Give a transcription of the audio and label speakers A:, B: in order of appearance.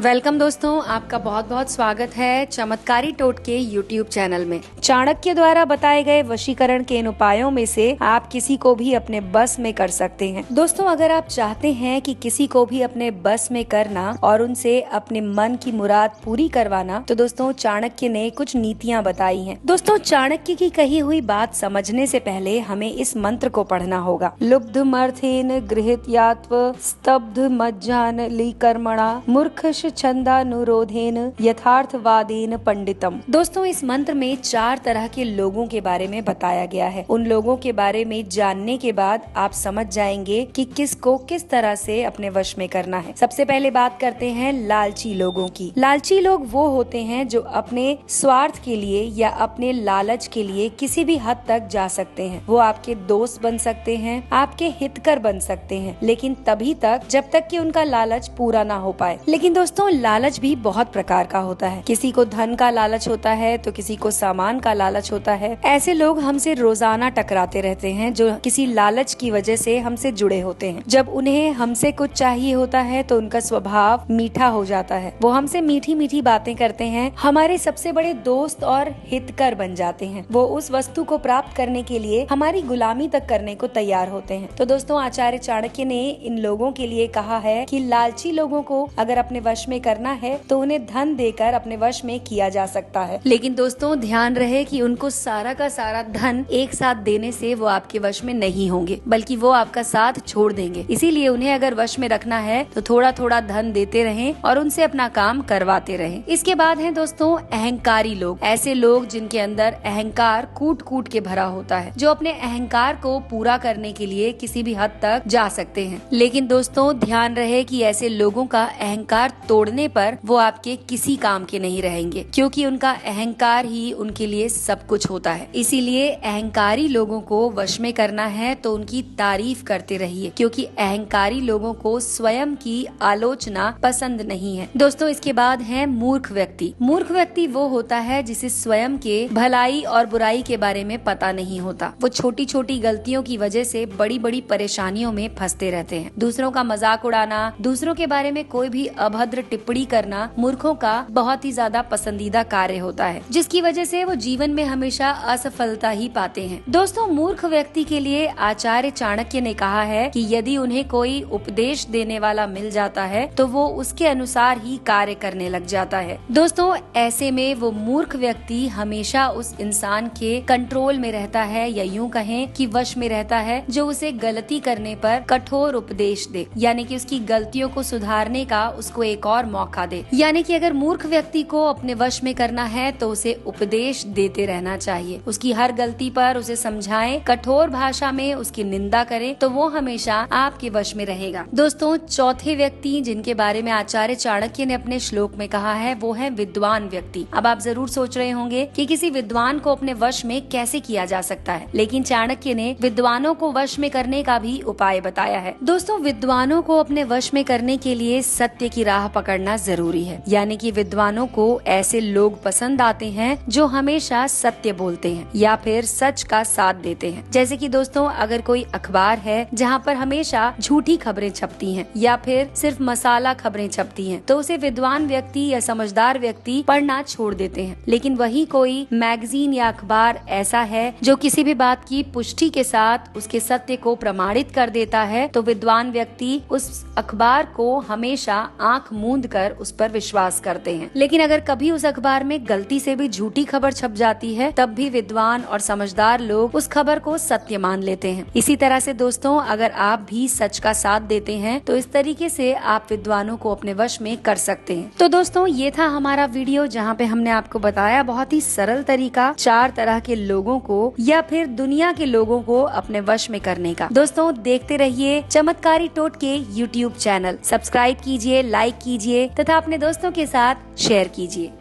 A: Welcome दोस्तों, आपका बहुत बहुत स्वागत है चमत्कारी टोटके यूट्यूब चैनल में। चाणक्य द्वारा बताए गए वशीकरण के इन उपायों में से आप किसी को भी अपने बस में कर सकते हैं। दोस्तों, अगर आप चाहते हैं कि किसी को भी अपने बस में करना और उनसे अपने मन की मुराद पूरी करवाना, तो दोस्तों चाणक्य ने कुछ नीतियाँ बताई हैं। दोस्तों, चाणक्य की कही हुई बात समझने से पहले हमें इस मंत्र को पढ़ना होगा। लुब्ध मर्थेन गृहीत यात्व स्तब्ध मज्जान लीकर्मणा मूर्ख छंदानुरोधेन यथार्थवादेन पंडितम। दोस्तों, इस मंत्र में 4 तरह के लोगों के बारे में बताया गया है। उन लोगों के बारे में जानने के बाद आप समझ जाएंगे कि किसको किस तरह से अपने वश में करना है। सबसे पहले बात करते हैं लालची लोगों की। लालची लोग वो होते हैं जो अपने स्वार्थ के लिए या अपने लालच के लिए किसी भी हद तक जा सकते हैं। वो आपके दोस्त बन सकते हैं, आपके हितकर बन सकते हैं, लेकिन तभी तक जब तक कि उनका लालच पूरा ना हो पाए। लेकिन दोस्तों, लालच भी बहुत प्रकार का होता है। किसी को धन का लालच होता है तो किसी को सामान का लालच होता है। ऐसे लोग हमसे रोजाना टकराते रहते हैं जो किसी लालच की वजह से हमसे जुड़े होते हैं। जब उन्हें हमसे कुछ चाहिए होता है तो उनका स्वभाव मीठा हो जाता है। वो हमसे मीठी मीठी बातें करते हैं, हमारे सबसे बड़े दोस्त और हितकर बन जाते हैं। वो उस वस्तु को प्राप्त करने के लिए हमारी गुलामी तक करने को तैयार होते हैं। तो दोस्तों, आचार्य चाणक्य ने इन लोगों के लिए कहा है कि लालची लोगों को अगर अपने वश में करना है तो उन्हें धन देकर अपने वश में किया जा सकता है। लेकिन दोस्तों, ध्यान रहे कि उनको सारा का सारा धन एक साथ देने से वो आपके वश में नहीं होंगे, बल्कि वो आपका साथ छोड़ देंगे। इसीलिए उन्हें अगर वश में रखना है तो थोड़ा थोड़ा धन देते रहें और उनसे अपना काम करवाते रहें। इसके बाद है दोस्तों अहंकारी लोग। ऐसे लोग जिनके अंदर अहंकार कूट कूट के भरा होता है, जो अपने अहंकार को पूरा करने के लिए किसी भी हद तक जा सकते हैं। लेकिन दोस्तों, ध्यान रहे कि ऐसे लोगों का अहंकार तोड़ने पर वो आपके किसी काम के नहीं रहेंगे, क्योंकि उनका अहंकार ही उनके लिए सब कुछ होता है। इसीलिए अहंकारी लोगों को वश में करना है तो उनकी तारीफ करते रहिए, क्योंकि अहंकारी लोगों को स्वयं की आलोचना पसंद नहीं है। दोस्तों, इसके बाद है मूर्ख व्यक्ति। मूर्ख व्यक्ति वो होता है जिसे स्वयं के भलाई और बुराई के बारे में पता नहीं होता। वो छोटी छोटी गलतियों की वजह से बड़ी बड़ी परेशानियों में फंसते रहते हैं। दूसरों का मजाक उड़ाना, दूसरों के बारे में कोई भी अभद्र टिप्पणी करना मूर्खों का बहुत ही ज्यादा पसंदीदा कार्य होता है, जिसकी वजह से वो जीवन में हमेशा असफलता ही पाते हैं। दोस्तों, मूर्ख व्यक्ति के लिए आचार्य चाणक्य ने कहा है कि यदि उन्हें कोई उपदेश देने वाला मिल जाता है तो वो उसके अनुसार ही कार्य करने लग जाता है। दोस्तों, ऐसे में वो मूर्ख व्यक्ति हमेशा उस इंसान के कंट्रोल में रहता है, या यूं कहें कि वश में रहता है, जो उसे गलती करने पर कठोर उपदेश दे, यानी कि उसकी गलतियों को सुधारने का उसको एक और मौका दे। यानी कि अगर मूर्ख व्यक्ति को अपने वश में करना है तो उसे उपदेश देते रहना चाहिए। उसकी हर गलती पर उसे समझाएं, कठोर भाषा में उसकी निंदा करें, तो वो हमेशा आपके वश में रहेगा। दोस्तों, चौथे व्यक्ति जिनके बारे में आचार्य चाणक्य ने अपने श्लोक में कहा है वो है विद्वान व्यक्ति। अब आप जरूर सोच रहे होंगे कि किसी विद्वान को अपने वश में कैसे किया जा सकता है, लेकिन चाणक्य ने विद्वानों को वश में करने का भी उपाय बताया है। दोस्तों, विद्वानों को अपने वश में करने के लिए सत्य की राह पकड़ना जरूरी है। यानी कि विद्वानों को ऐसे लोग पसंद आते हैं जो हमेशा सत्य बोलते हैं या फिर सच का साथ देते हैं। जैसे कि दोस्तों, अगर कोई अखबार है जहाँ पर हमेशा झूठी खबरें छपती हैं या फिर सिर्फ मसाला खबरें छपती हैं, तो उसे विद्वान व्यक्ति या समझदार व्यक्ति पढ़ना छोड़ देते हैं। लेकिन वही कोई मैगजीन या अखबार ऐसा है जो किसी भी बात की पुष्टि के साथ उसके सत्य को प्रमाणित कर देता है, तो विद्वान व्यक्ति उस अखबार को हमेशा आंख मूंद कर उस पर विश्वास करते हैं। लेकिन अगर कभी उस अखबार में गलती से भी झूठी खबर छप जाती है, तब भी विद्वान और समझदार लोग उस खबर को सत्य मान लेते हैं। इसी तरह से दोस्तों, अगर आप भी सच का साथ देते हैं तो इस तरीके से आप विद्वानों को अपने वश में कर सकते हैं। तो दोस्तों, ये था हमारा वीडियो जहाँ पे हमने आपको बताया बहुत ही सरल तरीका 4 तरह के लोगों को या फिर दुनिया के लोगों को अपने वश में करने का। दोस्तों, देखते रहिए चमत्कारी टोटके यूट्यूब चैनल। सब्सक्राइब कीजिए, लाइक कीजिए तथा अपने दोस्तों के साथ शेयर कीजिए।